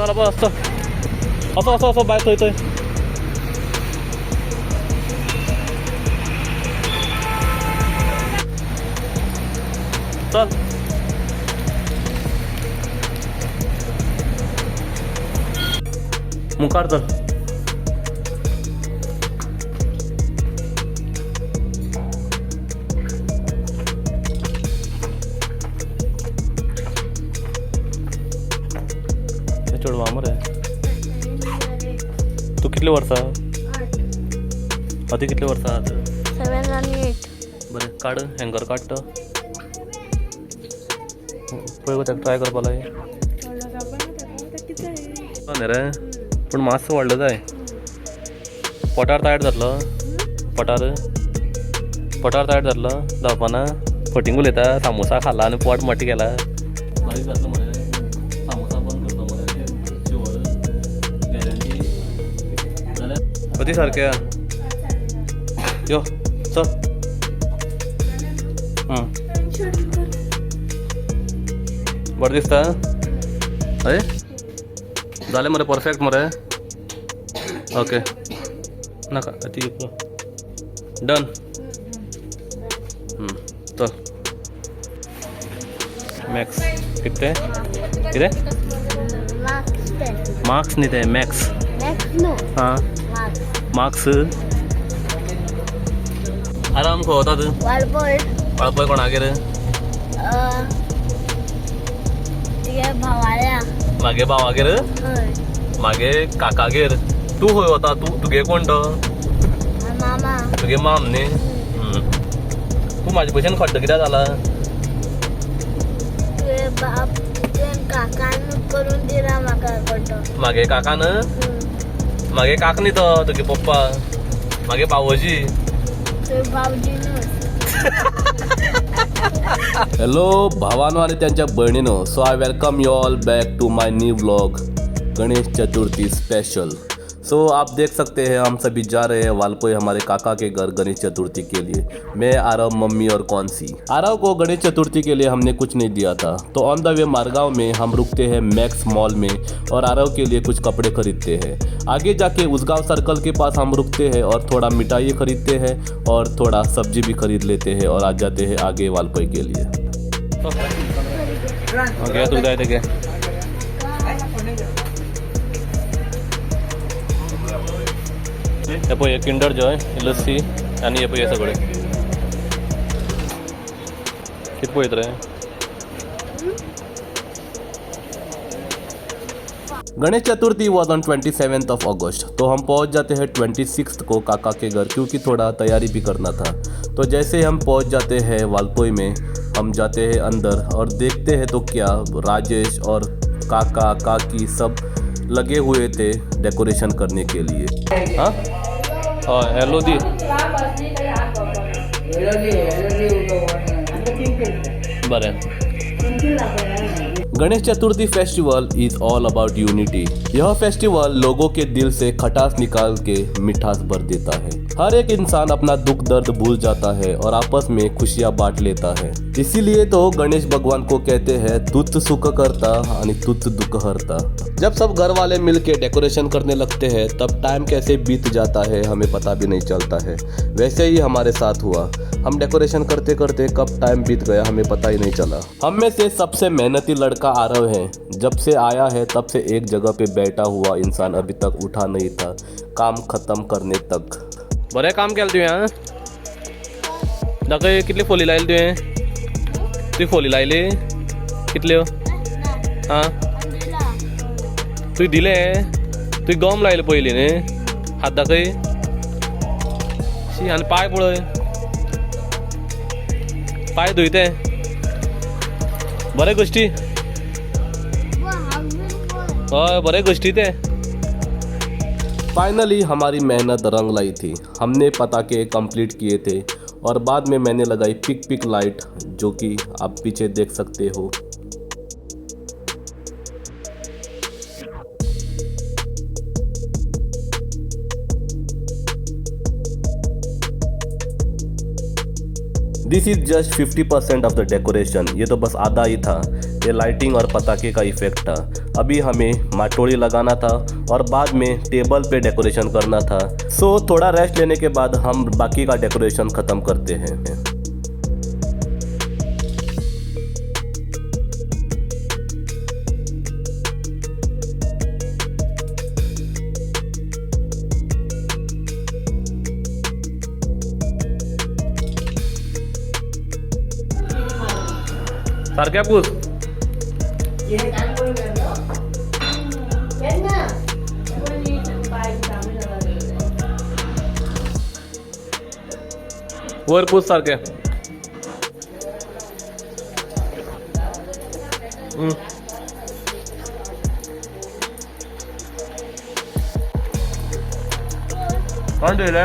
मला पण असतं असं असं असं बाय थंय चल मुखार चल चढवा मरे तू कितले वर्सां आधी कितले वर्सां आहात 7 आणि 8 बरें काड हँगर काड तो पळय गो ताका ट्राय करपा लाय न्ही रे पूण मातसो व्हडलो जाय पोटार टायट जातलो पोटार टायट जातलो धांवपाना फटींग उलयता सामोसा खाला आनी पोट मोटें केला बारीक जातलो मरे सामोसा बंद करता मरे शिवर गॅरंटी जाल्यार कधी सारकें यो चल बरें दिसता हय जालें मरे परफेक्ट मरे ओके नाका ती डन चल मॅक्स कितले कितें मार्क्स न्ही ते मॅक्स हां मार्क्स आराम खवतात वाळपय कोणागेर मागे भावागेर मागे काकागेर तू खंय वता तुगे कोण तो तुगे माम न्ही तू म्हाजे भशेन खड्ड कित्याक जाला मागे काकान मागे काक न्ही तो तुगे पप्पा मागे बावोजी हेलो भावानो आणि त्यांच्या बहिणीनो so I welcome you all back to my new vlog Ganesh Chaturthi special. So आप देख सकते हैं हम सभी जा रहे हैं वालपोई हमारे काका के घर गणेश चतुर्थी के लिए। मैं आरव, मम्मी और कौनसी। आरव को गणेश चतुर्थी के लिए हमने कुछ नहीं दिया था, तो ऑन द वे मारगांव में हम रुकते हैं मैक्स मॉल में और आरव के लिए कुछ कपड़े खरीदते हैं। आगे जाके उसगांव सर्कल के पास हम रुकते हैं और थोड़ा मिठाई खरीदते हैं और थोड़ा सब्जी भी खरीद लेते हैं और आ जाते हैं आगे वालपोई के लिए। ओके तू जाय ते हे पळय किंडर जॉय लस्सी आणि हे पळय हे सगळे किती पळयत रे। Ganesh Chaturthi was on 27th of August, तो हम पहुंच जाते हैं 26th को काका के घर, क्योंकि थोड़ा तैयारी भी करना था। तो जैसे हम पहुंच जाते हैं वालपोई में, हम जाते हैं अंदर और देखते हैं तो क्या राजेश और काका काकी सब लगे हुए थे डेकोरेशन करने के लिए। हाँ हेलो दी बरें। Ganesh Chaturthi festival is all about unity. यह फेस्टिवल लोगों के दिल से खटास निकाल के मिठास भर देता है। हर एक इंसान अपना दुख दर्द भूल जाता है और आपस में खुशियां बांट लेता है। इसीलिए तो गणेश भगवान को कहते हैं तुच्छ सुख करता आणि तुच्छ दुख हरता। जब सब घर वाले मिलके डेकोरेशन करने लगते हैं तब टाइम कैसे बीत जाता है हमें पता भी नहीं चलता है। वैसे ही हमारे साथ हुआ, हम डेकोरेशन करते करते कब टाइम बीत गया हमें पता ही नहीं चला। हम में से सबसे मेहनती लड़का आरव है। जब से आया है तब से एक जगह पे बैठा हुआ इंसान अभी तक उठा नहीं था, काम खत्म करने तक। बरें काम केलें तुवें। दाखय कितली फोली लायली तुवें। तुवें फोली लायली कितल्यो? हां तुवें दिले, तुवें गम लायले पयलीं न्ही। हात दाखय शी आनी पाय पळय, पाय धुय ते बरे गोष्टी। हय बरे गोष्टी ते। फाइनली हमारी मेहनत रंग लाई थी। हमने पटाखे कंप्लीट किए थे और बाद में मैंने लगाई पिक पिक लाइट, जो कि आप पीछे देख सकते हो। This is just 50% of the decoration. ये तो बस आधा ही था। ये लाइटिंग और पटाखे का इफेक्ट था। अभी हमें माटोड़ी लगाना था और बाद में टेबल पे डेकोरेशन करना था। सो थोड़ा रेस्ट लेने के बाद हम बाकी का डेकोरेशन ख़त्म करते हैं। सारख्या पूस वर पूस सारखे कोण दिले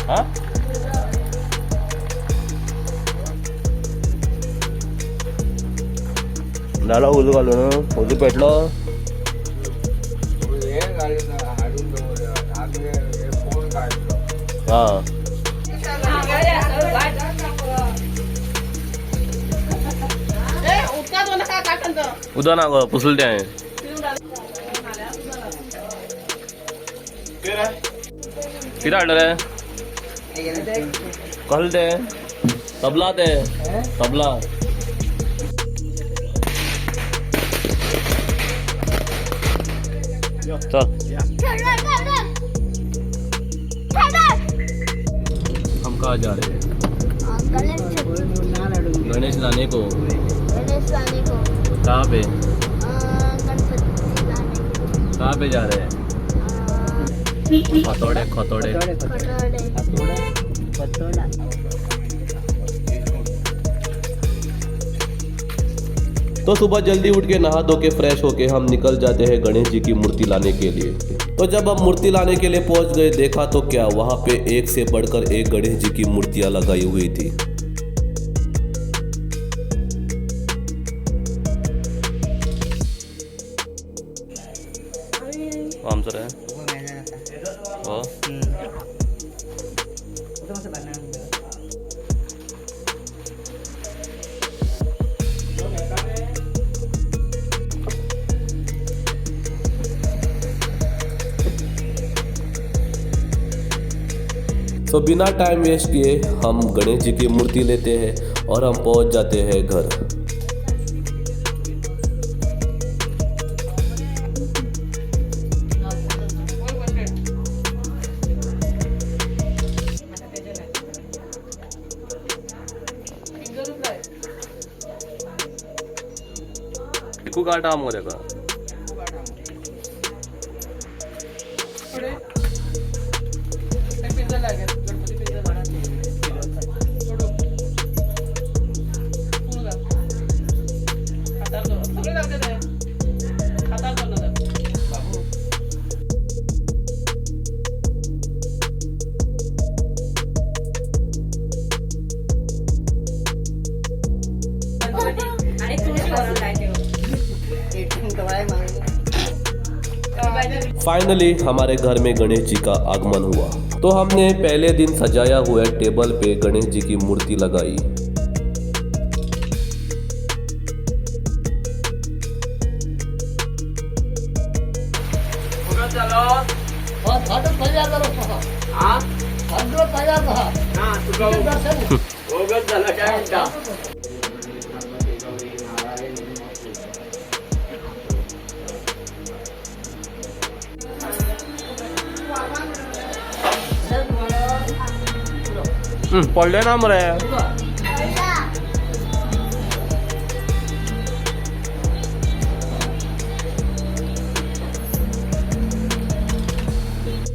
हा झाला उजू घालून उजू पेटलो हा उदा ना गो पुसलं ते आहे किती हाडलं रे कहल ते तबला ते तबला चल हम कहाँ जा रहे हैं गणेश लाने को कहाँ पे कहाँ पे जा रहे हैं खतौड़े खतौड़े तो सुबह जल्दी उठ के नहा धो के फ्रेश होके हम निकल जाते हैं गणेश जी की मूर्ति लाने के लिए। तो जब हम मूर्ति लाने के लिए पहुंच गए देखा तो क्या वहां पे एक से बढ़कर एक गणेश जी की मूर्तियां लगाई हुई थी। आमचं आहे हो तो बिना टाइम वेस्ट किए हम गणेश जी की मूर्ति लेते हैं और हम पहुंच जाते हैं घर। गाठा आमोरे का फाइनली हमारे घर में गणेश जी का आगमन हुआ तो हमने पहले दिन सजाया हुआ टेबल पे गणेश जी की मूर्ति लगाई। पडले ना मरे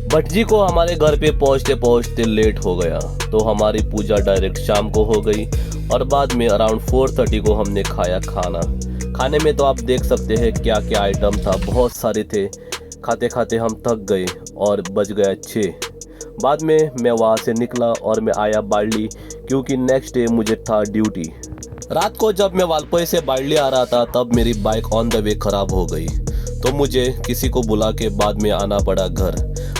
भट्ट जी को हमारे घर पे पहुंचते पहुंचते लेट हो गया तो हमारी पूजा डायरेक्ट शाम को हो गई और बाद में अराउंड 4:30 को हमने खाया खाना। खाने में तो आप देख सकते हैं क्या क्या आइटम था, बहुत सारे थे। खाते खाते हम थक गए और बज गया 6। बाद में मैं वहाँ से निकला और मैं आया बाड़ली क्योंकि नेक्स्ट डे मुझे था ड्यूटी। रात को जब मैं वालपोई से बाड़ली आ रहा था तब मेरी बाइक ऑन द वे ख़राब हो गई तो मुझे किसी को बुला के बाद में आना पड़ा घर।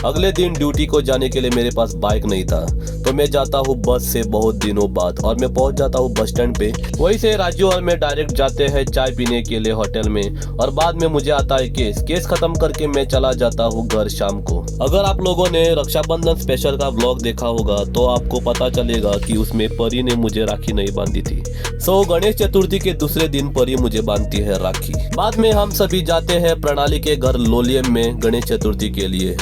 अगले दिन ड्यूटी को जाने के लिए मेरे पास बाइक नहीं था, तो मैं जाता हूँ बस से बहुत दिनों बाद और मैं पहुँच जाता हूँ बस स्टैंड पे। वहीं से राजू और मैं डायरेक्ट जाते हैं चाय पीने के लिए होटल में और बाद में मुझे आता है केस खत्म करके मैं चला जाता हूँ घर शाम को। अगर आप लोगों ने रक्षाबंधन स्पेशल का व्लॉग देखा होगा तो आपको पता चलेगा कि उसमें परी ने मुझे राखी नहीं बांधी थी। सो गणेश चतुर्थी के दूसरे दिन परी मुझे बांधती है राखी। बाद में हम सभी जाते हैं प्रणाली के घर लोलियम में गणेश चतुर्थी के लिए।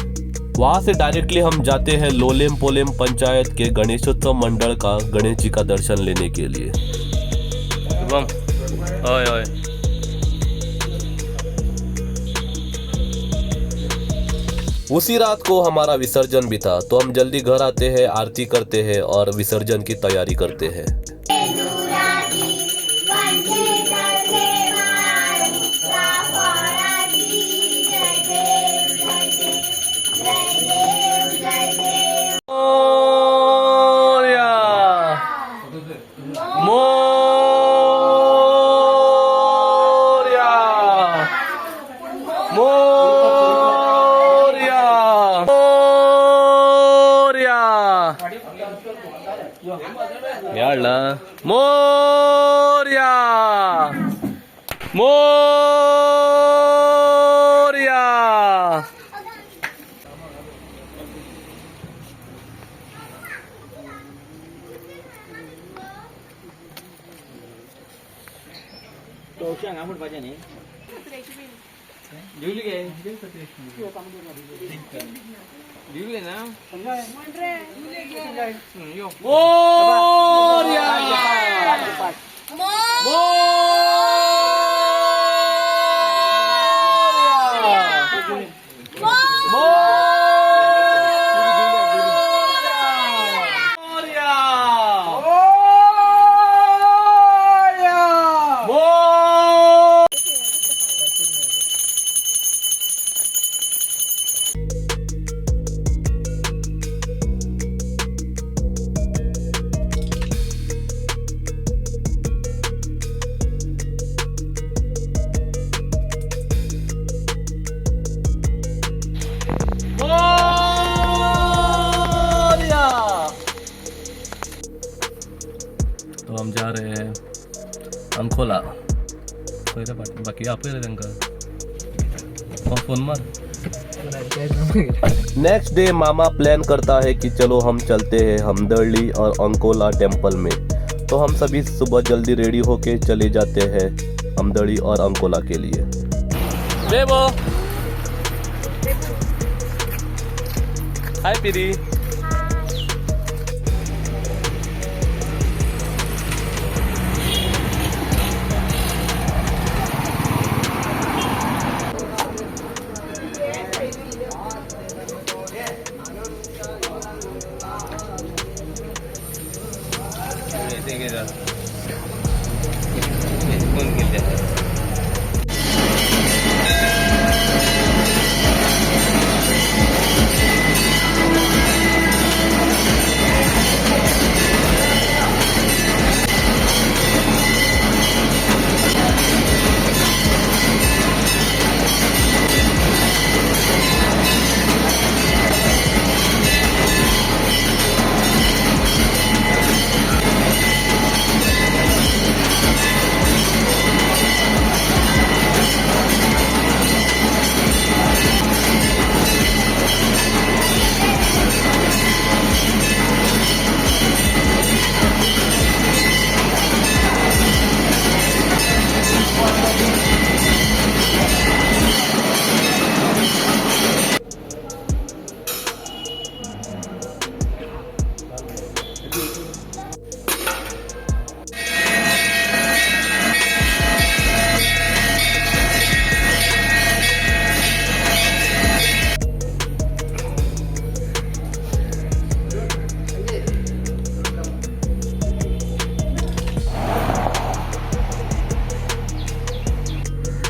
वहाँ से डायरेक्टली हम जाते हैं लोलेम पोलेम पंचायत के गणेशोत्सव मंडल का गणेश जी का दर्शन लेने के लिए। शुभम, ओए ओए, उसी रात को हमारा विसर्जन भी था, तो हम जल्दी घर आते हैं, आरती करते हैं और विसर्जन की तैयारी करते हैं। याडला मोरया मोरया। तो सांगा फुट पाहिजे नाही जेवली काय जेवली ना मोरया तो हम जा रहे हैं अंकोला। बाकी आप फोन मार। नेक्स्ट डे मामा प्लान करता है कि चलो हम चलते हैं हमदर्ली और अंकोला टेम्पल में। तो हम सभी सुबह जल्दी रेडी होके चले जाते हैं हमदर्ली और अंकोला के लिए। बेबो हाय पिरी।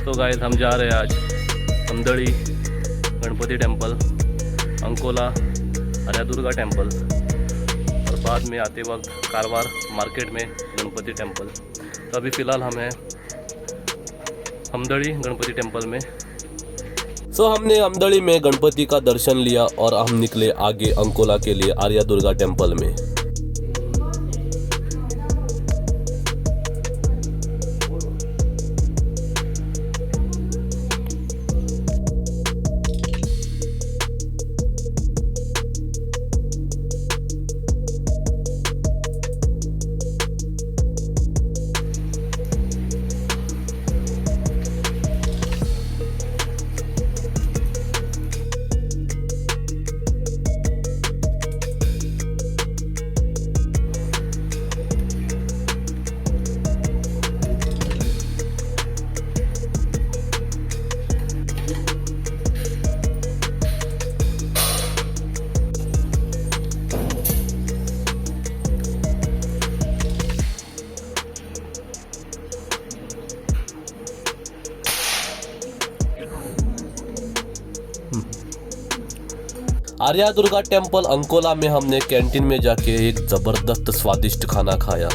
तो गाइस हम जा रहे हैं आज हमदड़ी गणपति टेम्पल, अंकोला आर्यादुर्गा टेम्पल और बाद में आते वक्त कारवार मार्केट में गणपति टेम्पल। तो अभी फ़िलहाल हम हैं हमदड़ी गणपति टेम्पल में। सो हमने अमदड़ी में गणपति का दर्शन लिया और हम निकले आगे अंकोला के लिए आर्या दुर्गा टेम्पल में। आर्या दुर्गा टेम्पल अंकोला में हमने कैंटीन में जाके एक जबरदस्त स्वादिष्ट खाना खाया।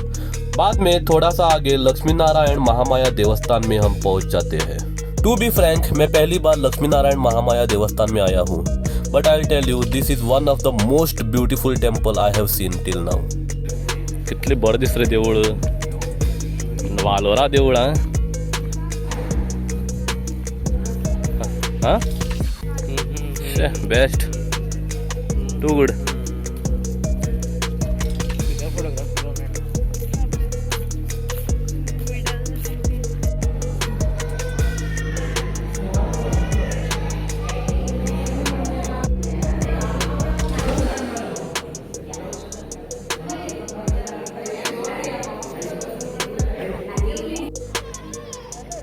बाद में थोड़ा सा आगे लक्ष्मी नारायण महामाया देवस्थान में हम पहुंच जाते हैं। टू बी फ्रैंक, मैं पहली बार लक्ष्मी नारायण महामाया देवस्थान में आया हूँ, but I will tell you this is one of the most beautiful temple I have seen till now. कितले बरं दिसरे देऊळ, वालोरा देऊळ हा बेस्ट, टू गुड।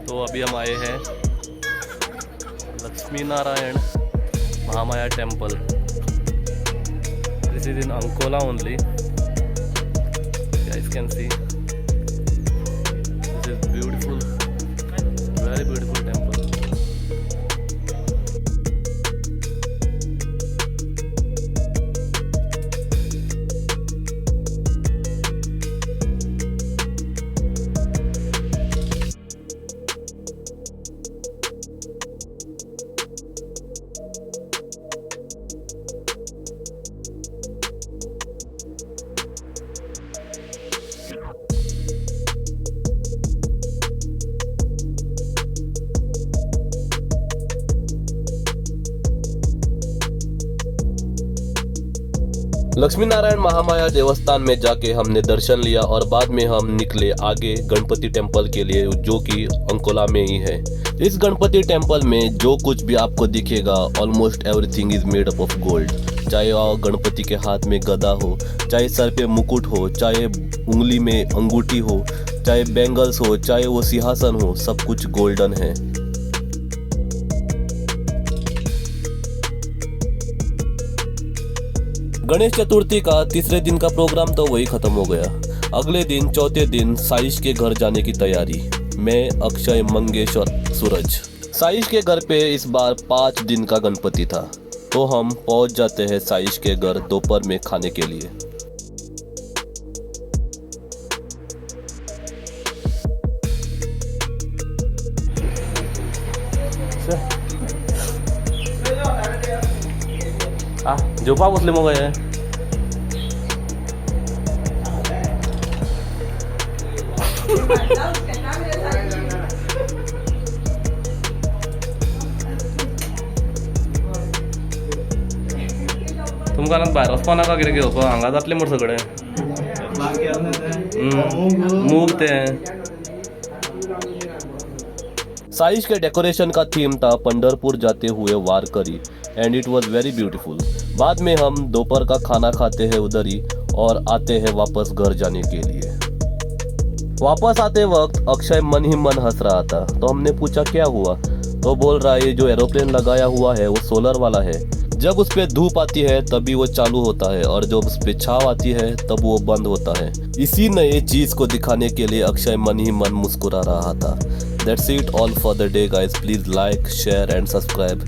तो अभी हम आए हैं Lakshmi Narayan Mahamaya temple. This is in Ankola only. Guys can see. This is beautiful, very beautiful temple. Lakshmi Narayan Mahamaya देवस्थान में जाके हमने दर्शन लिया और बाद में हम निकले आगे गणपति टेम्पल के लिए, जो कि अंकोला में ही है। इस गणपति टेम्पल में जो कुछ भी आपको दिखेगा almost everything is made up of gold. चाहे गणपति के हाथ में गदा हो, चाहे सर पे मुकुट हो, चाहे उंगली में अंगूठी हो, चाहे बैंगल्स हो, चाहे वो सिंहासन हो, सब कुछ गोल्डन है। गणेश चतुर्थी का तीसरे दिन का प्रोग्राम तो वही खत्म हो गया। अगले दिन चौथे दिन साइश के घर जाने की तैयारी। मैं, अक्षय, मंगेश और सूरज। साइश के घर पे इस बार 5 दिन का गणपति था, तो हम पहुंच जाते हैं साइश के घर दोपहर में खाने के लिए। झोपा बसले मग हे तुमकां भायर वचपा नाका कितें घेवपा, हांगा जातलें म्हूण सगळें मूग तें। साइश के डेकोरेशन का थीम था पंढरपुर जाते हुए वारकरी and it was very beautiful. बाद में हम दोपहर का खाना खाते हैं उधर ही और आते हैं वापस घर जाने के लिए। वापस आते वक्त अक्षय मन ही मन हंस रहा था, तो हमने पूछा क्या हुआ, तो बोल रहा है ये जो एरोप्लेन लगाया हुआ है वो सोलर वाला है। जब उस पर धूप आती है तभी वो चालू होता है और जब उस पर छाव आती है तब वो बंद होता है। इसी नए चीज को दिखाने के लिए अक्षय मन ही मन मुस्कुरा रहा था। That's it all for the day guys. Please like, share and subscribe.